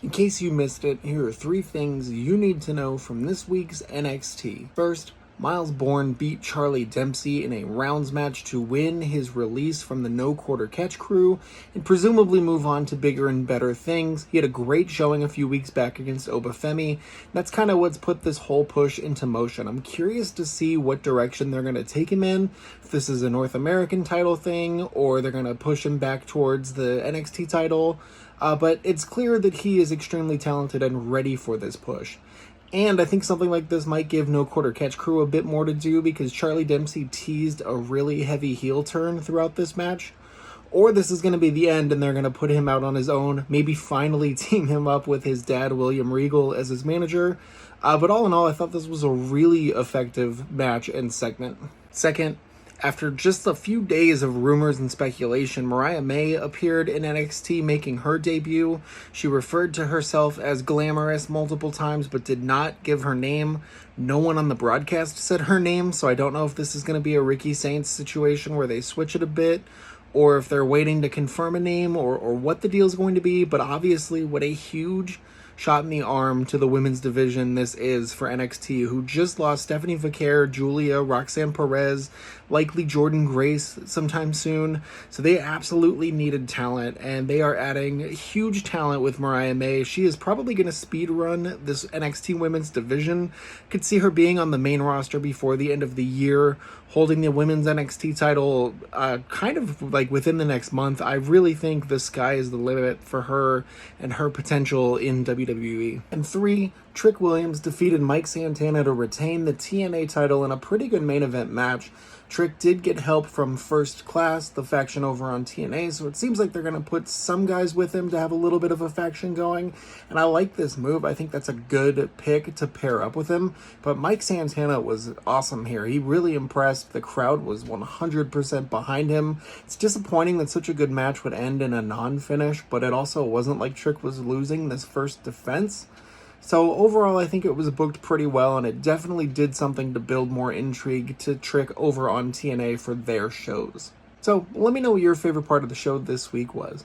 In case you missed it, here are 3 things you need to know from this week's NXT. First, Miles Bourne beat Charlie Dempsey in a rounds match to win his release from the No Quarter Catch crew and presumably move on to bigger and better things. He had a great showing a few weeks back against Obafemi. That's kind of what's put this whole push into motion. I'm curious to see what direction they're going to take him in, if this is a North American title thing or they're going to push him back towards the NXT title. But it's clear that he is extremely talented and ready for this push. And I think something like this might give No Quarter Catch crew a bit more to do because Charlie Dempsey teased a really heavy heel turn throughout this match. Or this is going to be the end and they're going to put him out on his own, maybe finally team him up with his dad, William Regal, as his manager. But all in all, I thought this was a really effective match and segment. Second, after just a few days of rumors and speculation, Mariah May appeared in NXT making her debut. She referred to herself as glamorous multiple times, but did not give her name. No one on the broadcast said her name, so I don't know if this is going to be a Ricky Saints situation where they switch it a bit, or if they're waiting to confirm a name, or what the deal is going to be. But obviously, what a huge shot in the arm to the women's division this is for NXT, who just lost Stephanie Vaquer, Julia, Roxanne Perez, likely Jordan Grace sometime soon. So they absolutely needed talent, and they are adding huge talent with Mariah May. She is probably going to speed run this NXT women's division. Could see her being on the main roster before the end of the year, holding the women's NXT title kind of like within the next month. I really think the sky is the limit for her and her potential in WWE. And 3, Trick Williams defeated Mike Santana to retain the TNA title in a pretty good main event match. Trick did get help from First Class, the faction over on TNA, so it seems like they're going to put some guys with him to have a little bit of a faction going, and I like this move. I think that's a good pick to pair up with him, but Mike Santana was awesome here. He really impressed. The crowd was 100% behind him. It's disappointing that such a good match would end in a non-finish, but it also wasn't like Trick was losing this first defense. So overall, I think it was booked pretty well, and it definitely did something to build more intrigue to Trick over on TNA for their shows. So let me know what your favorite part of the show this week was.